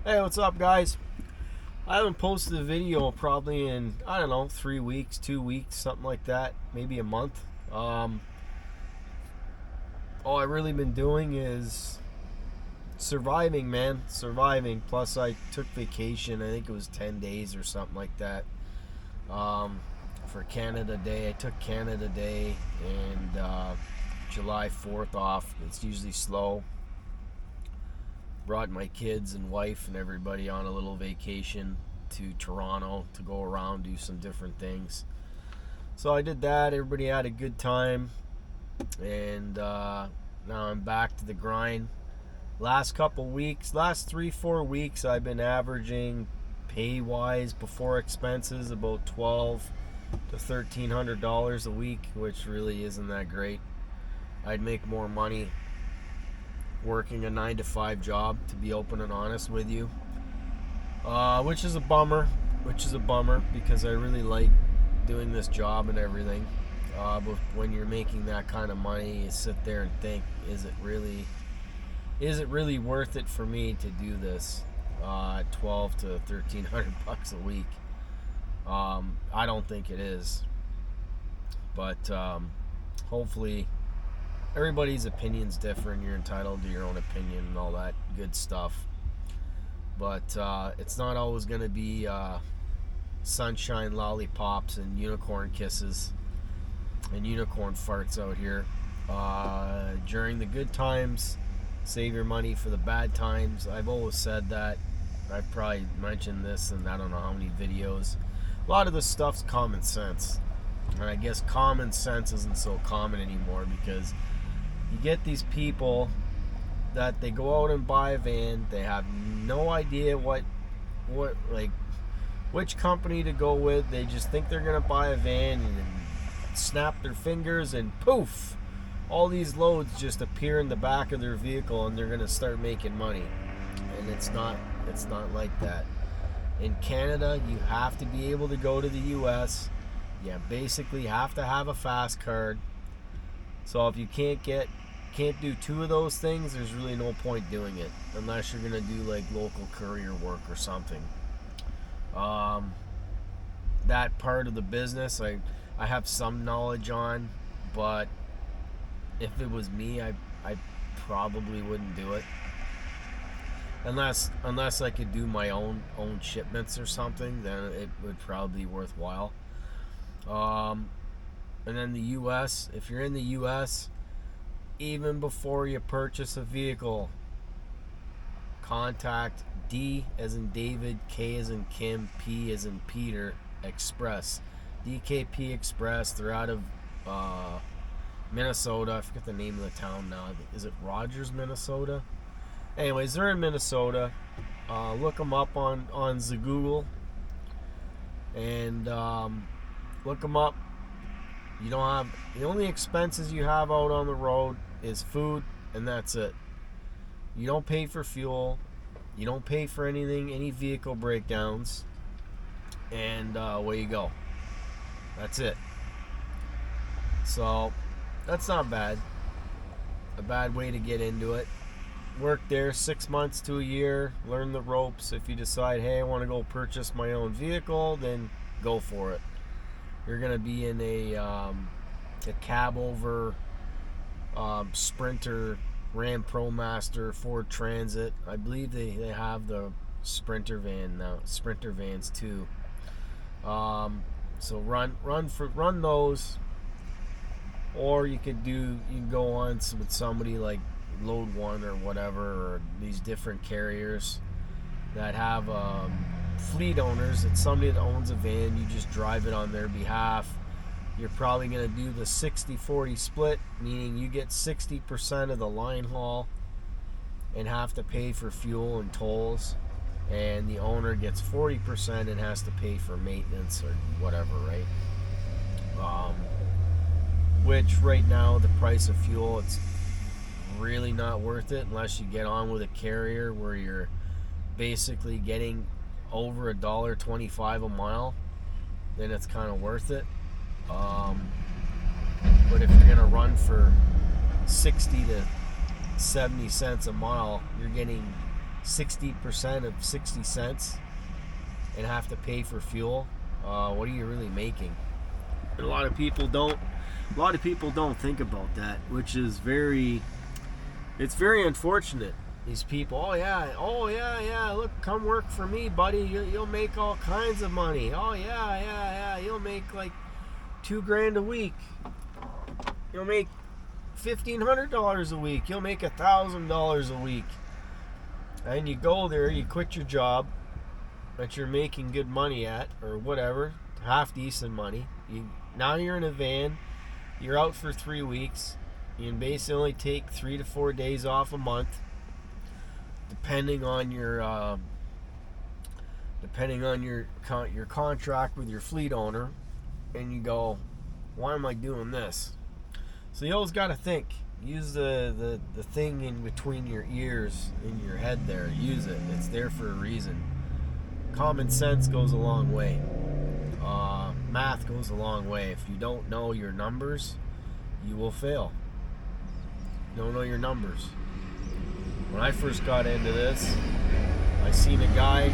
Hey, what's up, guys? I haven't posted a video probably in, I don't know, 3 weeks, 2 weeks, something like that, maybe a month. All I've really been doing is surviving, man. Surviving. Plus, I took vacation. I think it was 10 days or something like that. For Canada Day. I took Canada Day and July 4th off. It's usually slow. Brought my kids and wife and everybody on a little vacation to Toronto to go around, do some different things. So I did that. Everybody had a good time, and now I'm back to the grind. Last couple weeks, last 3-4 weeks, I've been averaging pay wise before expenses about $1,200 to $1,300 a week, which really isn't that great. I'd make more money working a 9 to 5 job, to be open and honest with you, which is a bummer because I really like doing this job and everything, but when you're making that kind of money, you sit there and think, is it really worth it for me to do this at $1,200 to $1,300 a week? I don't think it is, but hopefully everybody's opinion's different. You're entitled to your own opinion and all that good stuff. But it's not always going to be sunshine, lollipops, and unicorn kisses and unicorn farts out here. During the good times, save your money for the bad times. I've always said that. I've probably mentioned this in I don't know how many videos. A lot of this stuff's common sense. And I guess common sense isn't so common anymore because you get these people that they go out and buy a van. They have no idea which company to go with. They just think they're gonna buy a van and snap their fingers and poof, all these loads just appear in the back of their vehicle and they're gonna start making money. And it's not like that. In Canada, you have to be able to go to the US. You basically have to have a fast card. So if you can't do two of those things, there's really no point doing it unless you're gonna do like local courier work or something. That part of the business I have some knowledge on, but if it was me, I probably wouldn't do it unless I could do my own shipments or something. Then it would probably be worthwhile. And then the US, if you're in the US, even before you purchase a vehicle, contact D as in David, K as in Kim, P as in Peter Express. DKP Express. They're out of Minnesota. I forget the name of the town now. Is it Rogers, Minnesota? Anyways, they're in Minnesota. Look them up on the Google and look them up. You don't have, the only expenses you have out on the road is food, and that's it. You don't pay for fuel. You don't pay for anything, any vehicle breakdowns, and away you go. That's it. So that's not bad. A bad way to get into it. Work there 6 months to a year, learn the ropes. If you decide, hey, I want to go purchase my own vehicle, then go for it. You're gonna be in a cab over Sprinter, Ram ProMaster, Ford Transit. I believe they have the Sprinter van now, Sprinter vans too. So run those, or you can go on with somebody like Load One or whatever, or these different carriers that have fleet owners. It's somebody that owns a van. You just drive it on their behalf. You're probably going to do the 60-40 split, meaning you get 60% of the line haul and have to pay for fuel and tolls, and the owner gets 40% and has to pay for maintenance or whatever, right? Which right now, the price of fuel, it's really not worth it unless you get on with a carrier where you're basically getting over $1.25 a mile. Then it's kind of worth it. But if you're gonna run for 60 to 70 cents a mile, you're getting 60% of 60 cents and have to pay for fuel, what are you really making? And a lot of people don't think about that, which is very unfortunate. These people, oh yeah, look, come work for me, buddy. You'll make all kinds of money. Oh yeah, you'll make like $2,000 a week. You'll make $1,500 a week. You'll make $1,000 a week. And you go there, you quit your job that you're making good money at, or whatever, half decent money. Now you're in a van. You're out for 3 weeks. You can basically only take 3 to 4 days off a month, depending on your contract with your fleet owner. And you go, why am I doing this? So you always got to think. Use the thing in between your ears in your head there. Use it. It's there for a reason. Common sense goes a long way. Math goes a long way. If you don't know your numbers, you will fail. You don't know your numbers. When I first got into this, I seen a guy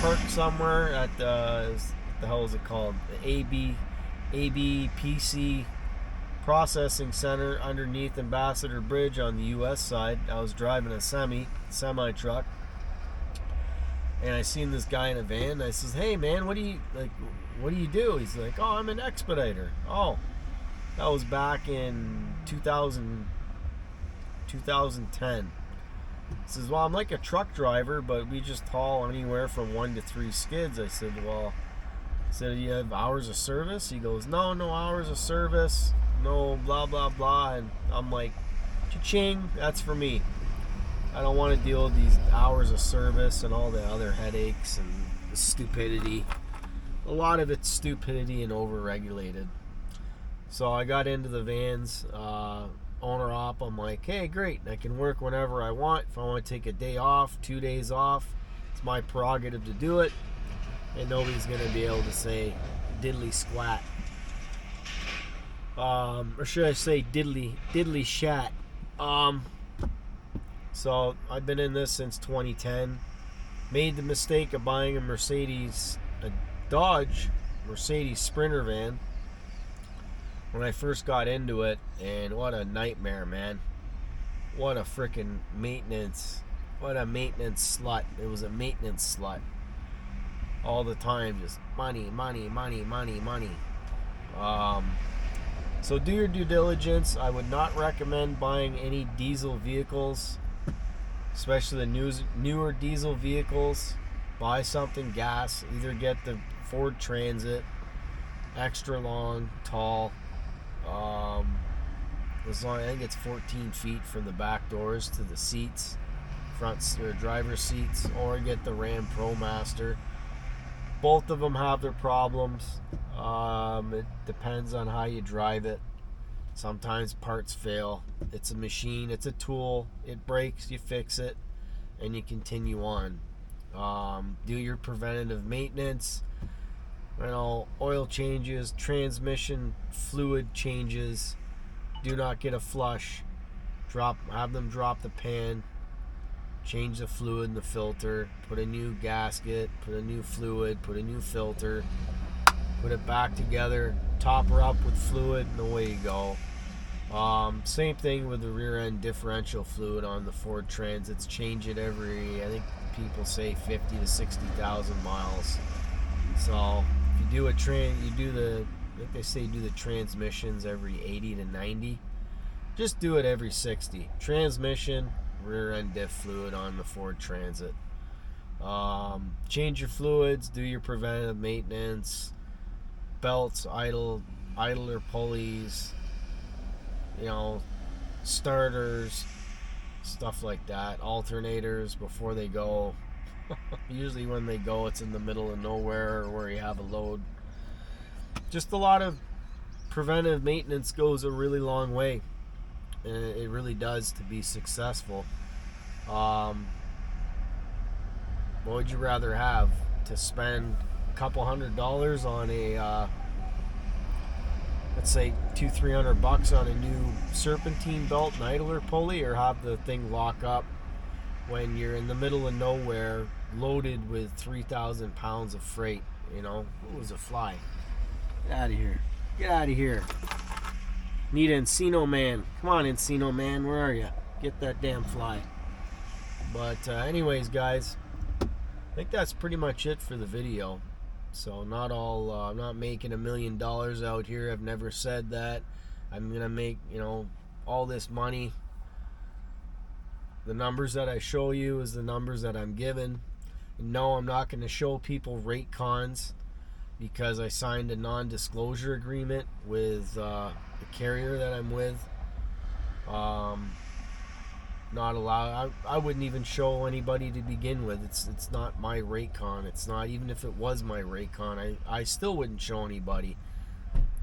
parked somewhere at what the hell is it called? The ABPC Processing Center underneath Ambassador Bridge on the U.S. side. I was driving a semi truck, and I seen this guy in a van. And I says, "Hey man, what do you do?" He's like, "Oh, I'm an expediter." Oh, that was back in 2010. He says, "Well, I'm like a truck driver, but we just haul anywhere from 1 to 3 skids." I said, "Well," "do you have hours of service?" He goes, No hours of service, no blah blah blah." And I'm like, cha-ching, that's for me. I don't want to deal with these hours of service and all the other headaches and the stupidity. A lot of it's stupidity and over-regulated. So I got into the vans, owner op. I'm like, hey, great, I can work whenever I want. If I want to take a day off, 2 days off, it's my prerogative to do it, and nobody's going to be able to say diddly squat. Or should I say diddly shat. So I've been in this since 2010. Made the mistake of buying a Dodge Mercedes Sprinter van when I first got into it, and what a nightmare, man. What a freaking maintenance. What a maintenance slut. It was a maintenance slut. All the time, just money. So do your due diligence. I would not recommend buying any diesel vehicles, especially the newer diesel vehicles. Buy something gas. Either get the Ford Transit, extra long, tall. As long, I think it's 14 feet from the back doors to the seats, front or driver's seats, or get the Ram ProMaster. Both of them have their problems. It depends on how you drive it. Sometimes parts fail. It's a machine, it's a tool. It breaks, you fix it, and you continue on. Do your preventative maintenance. Oil changes, transmission fluid changes. Do not get a flush. Have them drop the pan. Change the fluid in the filter. Put a new gasket. Put a new fluid. Put a new filter. Put it back together. Top her up with fluid, and away you go. Same thing with the rear end differential fluid on the Ford Transits. Change it every, I think people say 50 to 60,000 miles. So if you do I think they say do the transmissions every 80 to 90. Just do it every 60. Transmission, rear end diff fluid on the Ford Transit. Change your fluids, do your preventative maintenance, belts, idler pulleys, starters, stuff like that, alternators before they go. Usually when they go, it's in the middle of nowhere or where you have a load. Just a lot of preventive maintenance goes a really long way, and it really does to be successful. What would you rather have? To spend a couple $100 on a let's say $200-300 on a new serpentine belt and idler pulley, or have the thing lock up when you're in the middle of nowhere, loaded with 3,000 pounds of freight. You know, it was a fly. Get out of here. Get out of here. Need Encino Man. Come on, Encino Man. Where are you? Get that damn fly. But anyways, guys, I think that's pretty much it for the video. So I'm not making $1 million out here. I've never said that. I'm going to make, you know, all this money. The numbers that I show you is the numbers that I'm given. And no, I'm not going to show people rate cons because I signed a non-disclosure agreement with the carrier that I'm with. Not allowed. I wouldn't even show anybody to begin with. It's not my rate con. It's not, even if it was my rate con, I still wouldn't show anybody.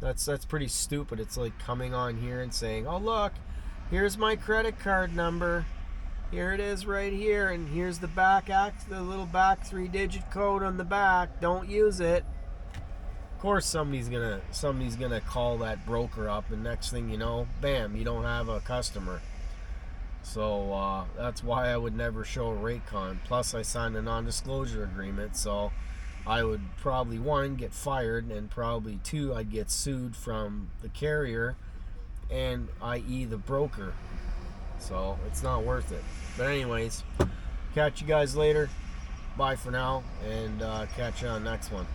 That's pretty stupid. It's like coming on here and saying, oh look, here's my credit card number. Here it is right here, and here's the the little back 3-digit code on the back. Don't use it. Of course somebody's gonna call that broker up, and next thing you know, bam, you don't have a customer. So that's why I would never show a rate con. Plus I signed a non-disclosure agreement, so I would probably, 1, get fired, and probably 2, I'd get sued from the carrier, and i.e. the broker. So it's not worth it. But anyways, catch you guys later. Bye for now, and catch you on the next one.